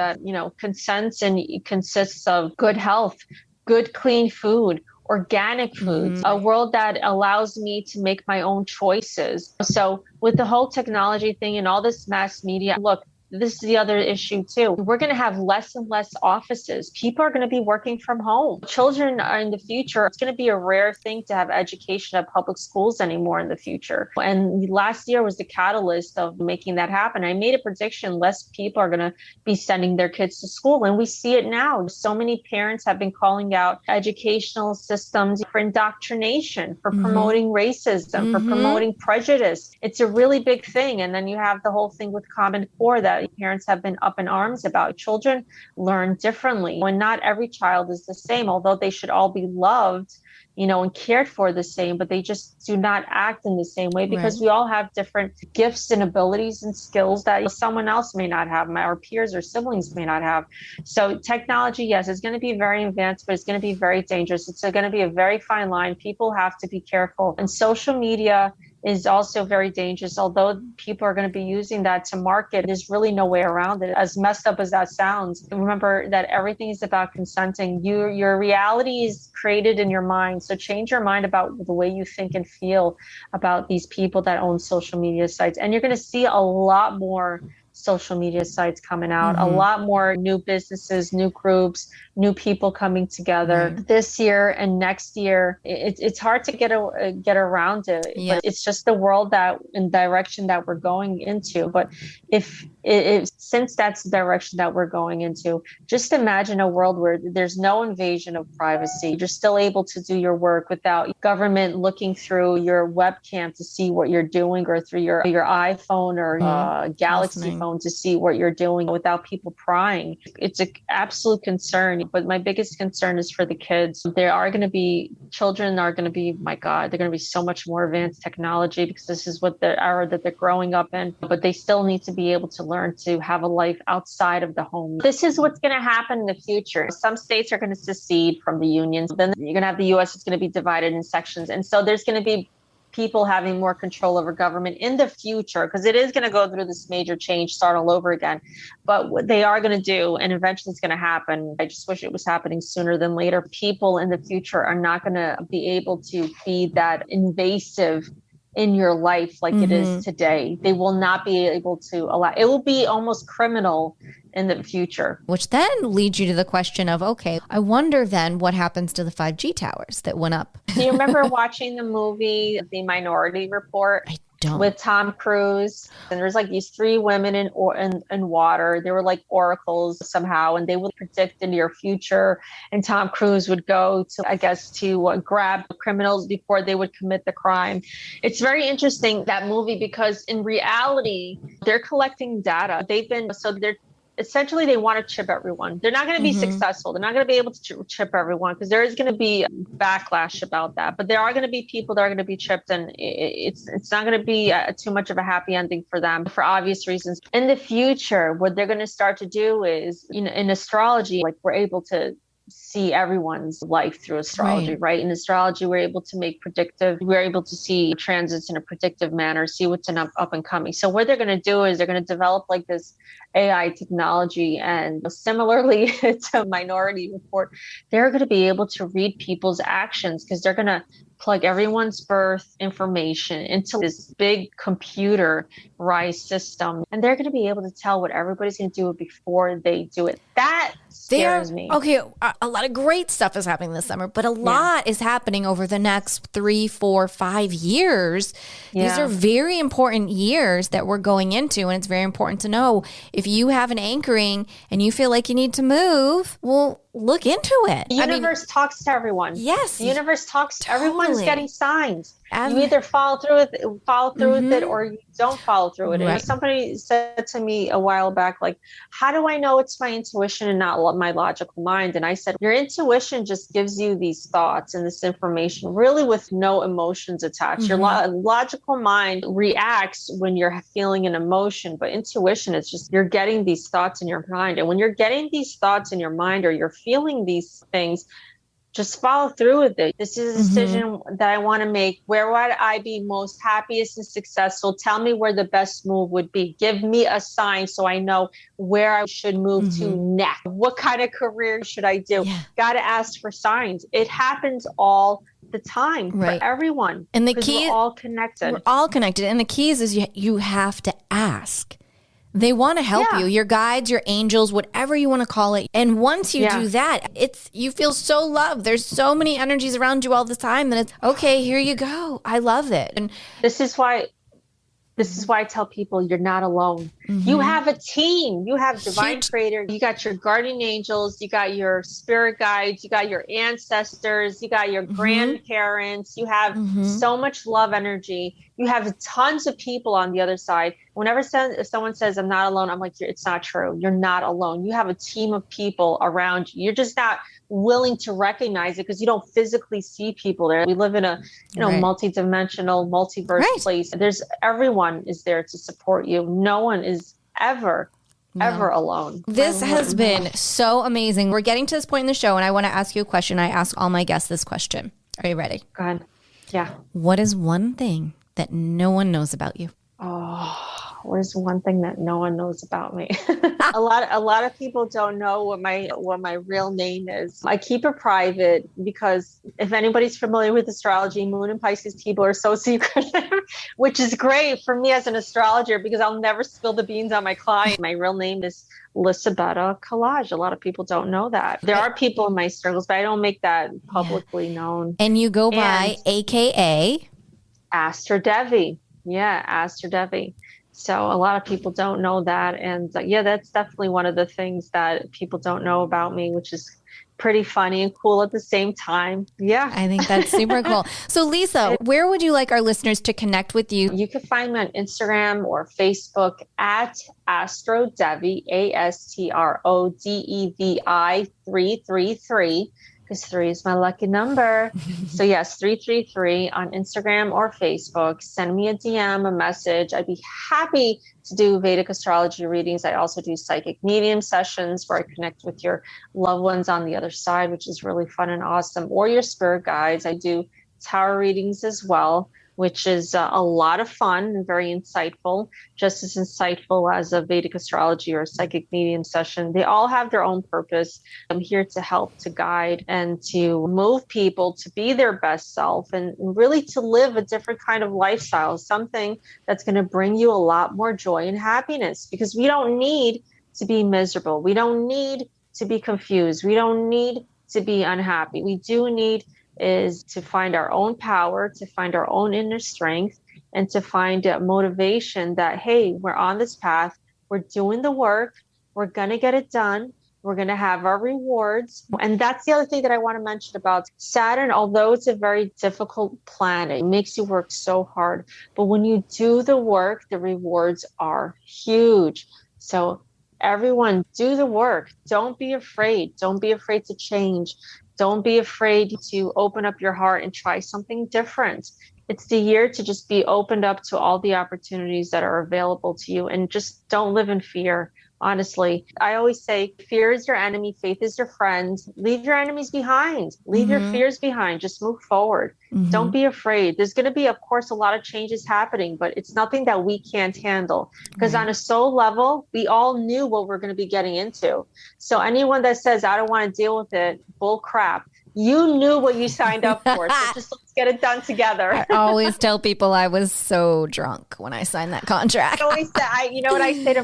consents and consists of good health, good clean food, organic foods, a world that allows me to make my own choices. So with the whole technology thing and all this mass media, look, this is the other issue too. We're going to have less and less offices. People are going to be working from home. Children are in the future. It's going to be a rare thing to have education at public schools anymore in the future. And last year was the catalyst of making that happen. I made a prediction, less people are going to be sending their kids to school. And we see it now. So many parents have been calling out educational systems for indoctrination, for promoting racism, for promoting prejudice. It's a really big thing. And then you have the whole thing with Common Core that parents have been up in arms about. Children learn differently. When not every child is the same, although they should all be loved, and cared for the same, but they just do not act in the same way because we all have different gifts and abilities and skills that someone else may not have, our peers or siblings may not have. So technology, yes, it's going to be very advanced, but it's going to be very dangerous. It's going to be a very fine line. People have to be careful. And social media is also very dangerous. Although people are going to be using that to market, there's really no way around it. As messed up as that sounds, remember that everything is about consenting. Your reality is created in your mind. So change your mind about the way you think and feel about these people that own social media sites. And you're going to see a lot more social media sites coming out, a lot more new businesses, new groups, new people coming together this year and next year. It's hard to get around it, but it's just the world in direction that we're going into. But if since that's the direction that we're going into, just imagine a world where there's no invasion of privacy. You're still able to do your work without government looking through your webcam to see what you're doing, or through your iPhone or Galaxy phone to see what you're doing, without people prying. It's an absolute concern. But my biggest concern is for the kids. Children are going to be, my God, they're going to be so much more advanced technology because this is what the era that they're growing up in. But they still need to be able to learn to have a life outside of the home. This is what's going to happen in the future. Some states are going to secede from the unions. Then you're going to have the U.S. is going to be divided in sections. And so there's going to be people having more control over government in the future, because it is going to go through this major change, start all over again. But what they are going to do, and eventually it's going to happen, I just wish it was happening sooner than later. People in the future are not going to be able to be that invasive in your life like it is today. They will not be able to allow, it will be almost criminal in the future. Which then leads you to the question of, okay, I wonder then what happens to the 5G towers that went up? Do you remember watching the movie, The Minority Report? I don't. With Tom Cruise. And there's like these three women in water. They were like oracles somehow, and they would predict into your future. And Tom Cruise would go to, I guess, to grab criminals before they would commit the crime. It's very interesting, that movie, because in reality, they're collecting data. They're essentially, they want to chip everyone. They're not going to be successful. They're not going to be able to chip everyone, because there is going to be backlash about that. But there are going to be people that are going to be chipped, and it's not going to be too much of a happy ending for them for obvious reasons. In the future, what they're going to start to do is, in astrology, like we're able to see everyone's life through astrology, right? In astrology, we're able to we're able to see transits in a predictive manner, see what's up and coming. So what they're going to do is they're going to develop like this AI technology, and similarly to Minority Report, they're going to be able to read people's actions, because they're going to plug everyone's birth information into this big computerized system, and they're going to be able to tell what everybody's going to do before they do it. That scares me. Okay, a lot of great stuff is happening this summer, but a lot is happening over the next 3, 4, 5 years. These are very important years that we're going into, and it's very important to know if you have an anchoring and you feel like you need to move, well, look into it. The universe talks to everyone. Yes. The universe talks to everyone's getting signs. You either follow through with it, or you don't follow through with it. Right. And somebody said to me a while back, like, how do I know it's my intuition and not my logical mind? And I said, your intuition just gives you these thoughts and this information, really with no emotions attached. Your logical mind reacts when you're feeling an emotion, but intuition is just, you're getting these thoughts in your mind. And when you're getting these thoughts in your mind, or you're feeling these things, just follow through with it. This is a decision that I want to make. Where would I be most happiest and successful? Tell me where the best move would be. Give me a sign so I know where I should move to next. What kind of career should I do? Got to ask for signs. It happens all the time for everyone. And the key, we're all connected. We're all connected. And the key is you have to ask. They want to help you, your guides, your angels, whatever you want to call it. And once you do that, you feel so loved. There's so many energies around you all the time that it's, okay, here you go. I love it. And this is why I tell people you're not alone. You have a team. You have divine creator. You got your guardian angels. You got your spirit guides. You got your ancestors. You got your grandparents. You have so much love energy. You have tons of people on the other side. Whenever if someone says, I'm not alone, I'm like, it's not true. You're not alone. You have a team of people around you. You're just not willing to recognize it because you don't physically see people there. We live in a multi-dimensional, multiverse place. Everyone is there to support you. No one is ever alone. This has been so amazing. We're getting to this point in the show, and I want to ask you a question. I ask all my guests this question. Are you ready? Go ahead. Yeah. What is one thing that no one knows about you? Oh, what is one thing that no one knows about me? A lot of people don't know what my real name is. I keep it private because if anybody's familiar with astrology, Moon and Pisces people are so secretive, which is great for me as an astrologer because I'll never spill the beans on my client. My real name is Lissabeta Kalag. A lot of people don't know that. There are people in my circles, but I don't make that publicly known. And you go by AKA Astro Devi. Yeah, Astro Devi. So a lot of people don't know that. And that's definitely one of the things that people don't know about me, which is pretty funny and cool at the same time. Yeah. I think that's super cool. So Lisa, where would you like our listeners to connect with you? You can find me on Instagram or Facebook at Astro Devi, ASTRODEVI 333. Because 3 is my lucky number. So yes, 333 on Instagram or Facebook. Send me a DM, a message. I'd be happy to do Vedic astrology readings. I also do psychic medium sessions where I connect with your loved ones on the other side, which is really fun and awesome. Or your spirit guides. I do tarot readings as well. which is a lot of fun and very insightful, just as insightful as a Vedic astrology or a psychic medium session. They all have their own purpose. I'm here to help, to guide, and to move people to be their best self and really to live a different kind of lifestyle, something that's going to bring you a lot more joy and happiness, because we don't need to be miserable. We don't need to be confused. We don't need to be unhappy. We do need is to find our own power, to find our own inner strength, and to find a motivation that, hey, we're on this path, we're doing the work, we're going to get it done, we're going to have our rewards. And that's the other thing that I want to mention about Saturn. Although it's a very difficult planet, it makes you work so hard. But when you do the work, the rewards are huge. So everyone, do the work. Don't be afraid. Don't be afraid to change. Don't be afraid to open up your heart and try something different. It's the year to just be opened up to all the opportunities that are available to you, and just don't live in fear. Honestly, I always say fear is your enemy, faith is your friend. Leave your enemies behind, leave your fears behind, just move forward. Don't be afraid. There's going to be, of course, a lot of changes happening, but it's nothing that we can't handle, because on a soul level, we all knew what we're going to be getting into. So anyone that says, I don't want to deal with it, bull crap. You knew what you signed up for. So just let's get it done together. I always tell people I was so drunk when I signed that contract. I always say, you know what I say to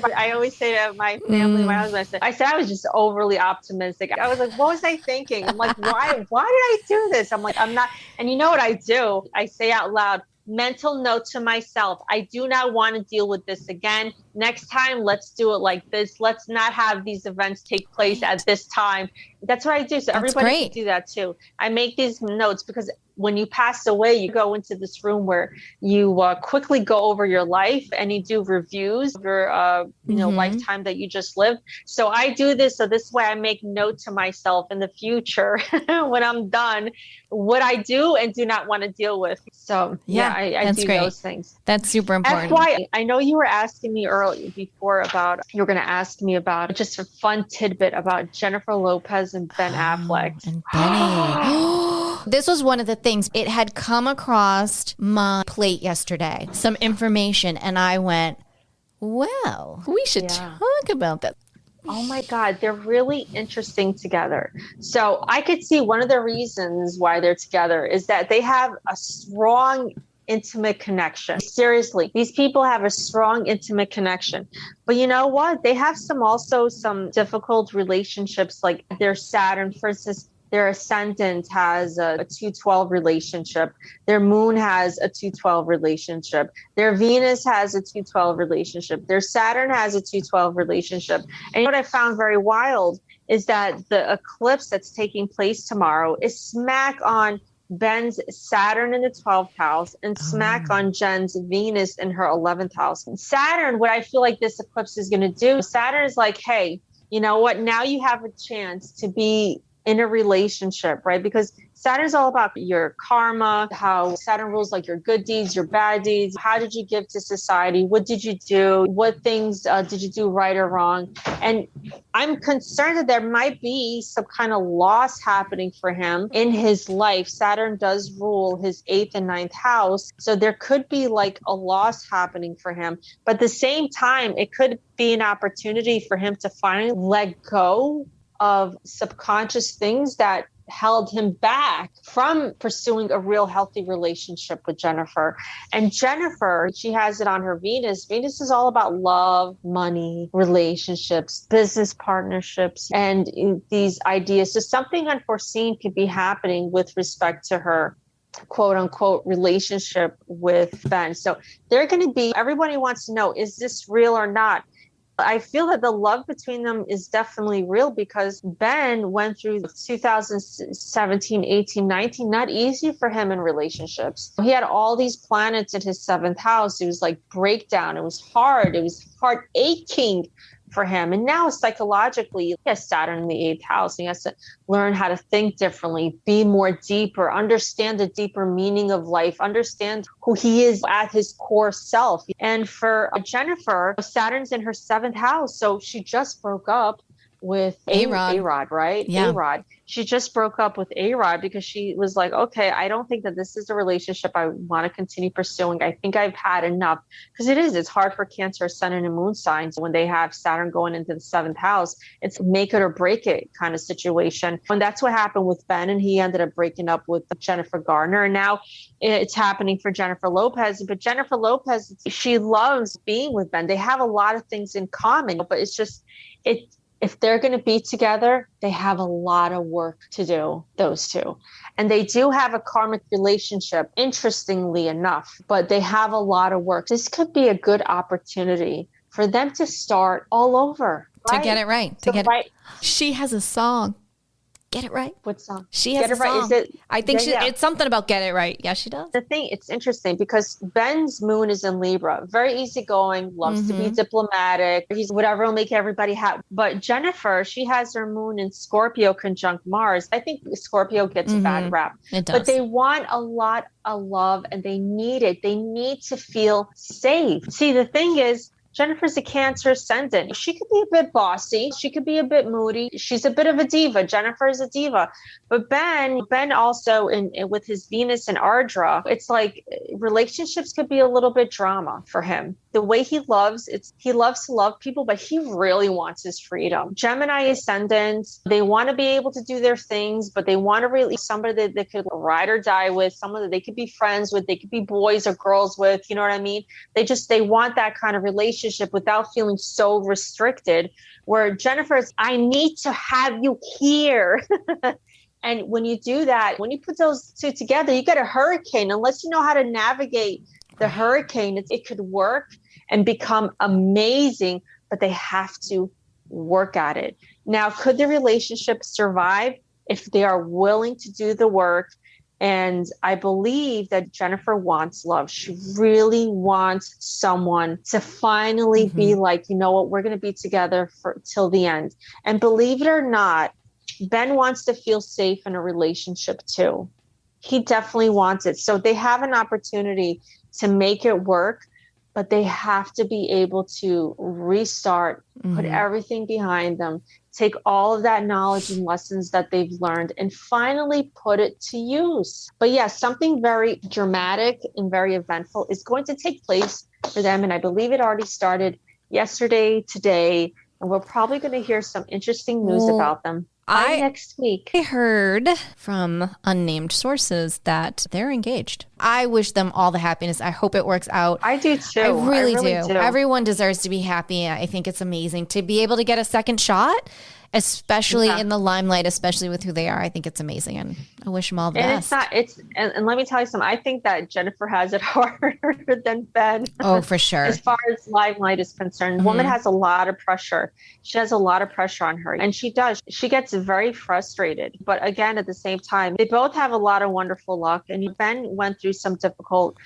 my family, my husband, I said I was just overly optimistic. I was like, what was I thinking? I'm like, why did I do this? I'm like, I'm not. And you know what I do? I say out loud, mental note to myself, I do not want to deal with this again. Next time, let's do it like this. Let's not have these events take place at this time. That's what I do. So everybody can do that too. I make these notes because when you pass away, you go into this room where you quickly go over your life and you do reviews of your lifetime that you just lived. So I do this. So this way I make note to myself in the future when I'm done, what I do and do not want to deal with. So I do those things. That's super important. FYI, I know you were asking me earlier before about, you were going to ask me about just a fun tidbit about Jennifer Lopez and Ben Affleck. And Benny. This was one of the things. It had come across my plate yesterday, some information, and I went, well, we should talk about that. Oh my God, they're really interesting together. So I could see one of the reasons why they're together is that they have a strong intimate connection. Seriously, these people have a strong intimate connection. But you know what? They have some difficult relationships, like their Saturn, for instance. Their ascendant has a 212 relationship. Their moon has a 212 relationship. Their Venus has a 212 relationship. Their Saturn has a 212 relationship. And what I found very wild is that the eclipse that's taking place tomorrow is smack on Ben's Saturn in the 12th house and smack on Jen's Venus in her 11th house. And Saturn, what I feel like this eclipse is going to do, Saturn is like, hey, you know what? Now you have a chance to be in a relationship, right? Because Saturn is all about your karma, how Saturn rules like your good deeds, your bad deeds. How did you give to society? What did you do? What things did you do right or wrong? And I'm concerned that there might be some kind of loss happening for him in his life. Saturn does rule his 8th and 9th house. So there could be like a loss happening for him. But at the same time, it could be an opportunity for him to finally let go of subconscious things that held him back from pursuing a real healthy relationship with Jennifer. And Jennifer, she has it on her Venus. Venus is all about love, money, relationships, business partnerships, and these ideas. So something unforeseen could be happening with respect to her quote unquote relationship with Ben. So they're going to be, everybody wants to know, is this real or not? I feel that the love between them is definitely real because Ben went through 2017, 18, 19, not easy for him in relationships. He had all these planets in his 7th house. It was like breakdown. It was hard. It was heart aching for him. And now psychologically, he has Saturn in the 8th house. And he has to learn how to think differently, be more deeper, understand the deeper meaning of life, understand who he is at his core self. And for Jennifer, Saturn's in her 7th house. So she just broke up with A-Rod. A-Rod, right? Yeah. A-Rod. She just broke up with A-Rod because she was like, okay, I don't think that this is a relationship I want to continue pursuing. I think I've had enough. Because it's hard for Cancer, Sun, and Moon signs when they have Saturn going into the 7th house. It's make it or break it kind of situation. And that's what happened with Ben, and he ended up breaking up with Jennifer Garner. And now it's happening for Jennifer Lopez. But Jennifer Lopez, she loves being with Ben. They have a lot of things in common, but it's just, if they're going to be together, they have a lot of work to do, those two. And they do have a karmic relationship, interestingly enough, but they have a lot of work. This could be a good opportunity for them to start all over. To get it right. She has a song. Get it right. What song? She has Get a it right. song. I think it's something about get it right. Yeah, she does. The thing, it's interesting because Ben's moon is in Libra, very easygoing, loves to be diplomatic. He's whatever will make everybody happy. But Jennifer, she has her moon in Scorpio conjunct Mars. I think Scorpio gets a bad rap. It does. But they want a lot of love and they need it. They need to feel safe. See, the thing is, Jennifer's a Cancer ascendant. She could be a bit bossy. She could be a bit moody. She's a bit of a diva. Jennifer is a diva. But Ben also with his Venus and Ardra, it's like relationships could be a little bit drama for him. The way he loves to love people, but he really wants his freedom. Gemini ascendants, they want to be able to do their things, but they want to really somebody that they could ride or die with, someone that they could be friends with, they could be boys or girls with, you know what I mean? They want that kind of relationship without feeling so restricted, where Jennifer's, I need to have you here. And when you do that, when you put those two together, you get a hurricane. Unless you know how to navigate the hurricane, it could work and become amazing, but they have to work at it. Now, could the relationship survive if they are willing to do the work? And I believe that Jennifer wants love. She really wants someone to finally be like, you know what, we're going to be together till the end. And believe it or not, Ben wants to feel safe in a relationship too. He definitely wants it. So they have an opportunity to make it work, but they have to be able to restart, put everything behind them, take all of that knowledge and lessons that they've learned and finally put it to use. But yes, something very dramatic and very eventful is going to take place for them. And I believe it already started yesterday, today, and we're probably going to hear some interesting news about them. Next week. I heard from unnamed sources that they're engaged. I wish them all the happiness. I hope it works out. I do too. I really do. Everyone deserves to be happy. I think it's amazing to be able to get a second shot, especially in the limelight, especially with who they are. I think it's amazing, and I wish them all the best. And let me tell you something. I think that Jennifer has it harder than Ben. Oh, for sure. As far as limelight is concerned, woman has a lot of pressure. She has a lot of pressure on her, and she does. She gets very frustrated. But again, at the same time, they both have a lot of wonderful luck. And Ben went through some difficult,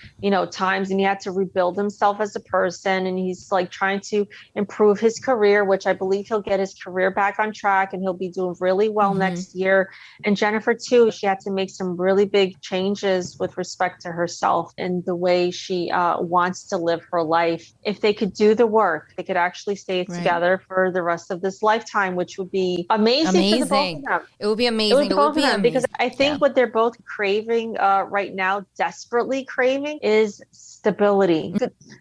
times, and he had to rebuild himself as a person. And he's like trying to improve his career, which I believe he'll get his career back on track and he'll be doing really well next year. And Jennifer too, she had to make some really big changes with respect to herself and the way she wants to live her life. If they could do the work, they could actually stay together for the rest of this lifetime, which would be amazing. For the both of them. It would be amazing. It would be amazing. Because I think what they're both craving right now, desperately craving, is stability.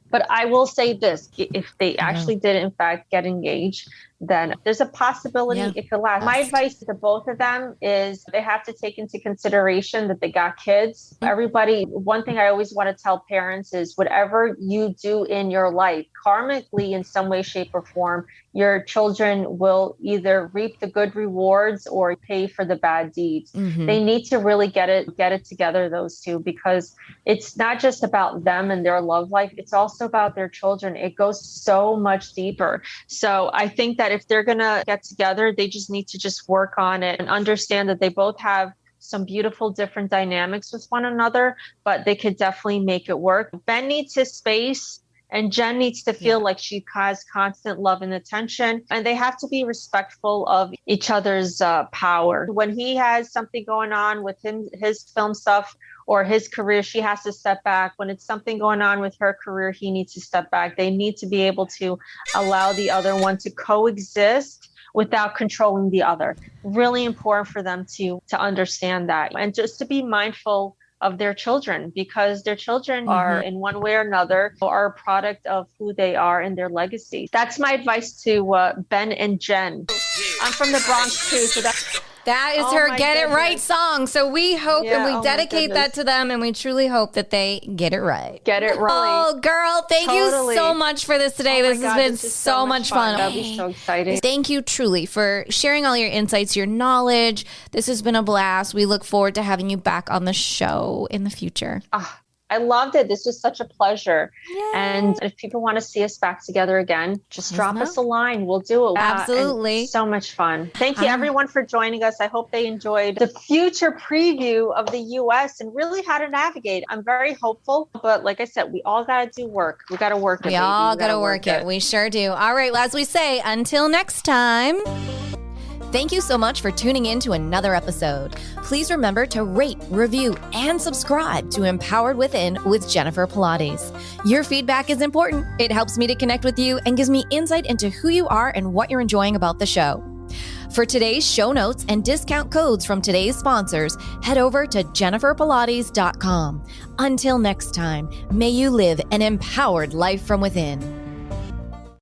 But I will say this, if they actually did in fact get engaged, then there's a possibility it could last. My advice to both of them is they have to take into consideration that they got kids. Everybody, one thing I always want to tell parents is whatever you do in your life, karmically in some way, shape, or form, your children will either reap the good rewards or pay for the bad deeds. They need to really get it together, those two, because it's not just about them and their love life. It's also about their children. It goes so much deeper. So I think that if they're going to get together, they just need to just work on it and understand that they both have some beautiful different dynamics with one another, but they could definitely make it work. Ben needs his space. And Jen needs to feel like she has constant love and attention. And they have to be respectful of each other's power. When he has something going on with his film stuff or his career, she has to step back. When it's something going on with her career, he needs to step back. They need to be able to allow the other one to coexist without controlling the other. Really important for them to understand that, and just to be mindful of their children, because their children are in one way or another are a product of who they are and their legacy. That's my advice to Ben and Jen. I'm from the Bronx too, so that is her Get It Right song. So we hope and we dedicate that to them, and we truly hope that they get it right. Get it right. Oh, girl, thank you so much for this today. This has been so much fun. That'll be so exciting. Thank you truly for sharing all your insights, your knowledge. This has been a blast. We look forward to having you back on the show in the future. I loved it. This was such a pleasure. Yay. And if people want to see us back together again, just drop us a line. We'll do it. Absolutely. So much fun. Thank you everyone for joining us. I hope they enjoyed the future preview of the US and really how to navigate. I'm very hopeful, but like I said, we all got to do work. We got to work it. We all got to work it. We sure do. All right. As we say, until next time. Thank you so much for tuning in to another episode. Please remember to rate, review, and subscribe to Empowered Within with Jennifer Pilates. Your feedback is important. It helps me to connect with you and gives me insight into who you are and what you're enjoying about the show. For today's show notes and discount codes from today's sponsors, head over to jenniferpilates.com. Until next time, may you live an empowered life from within.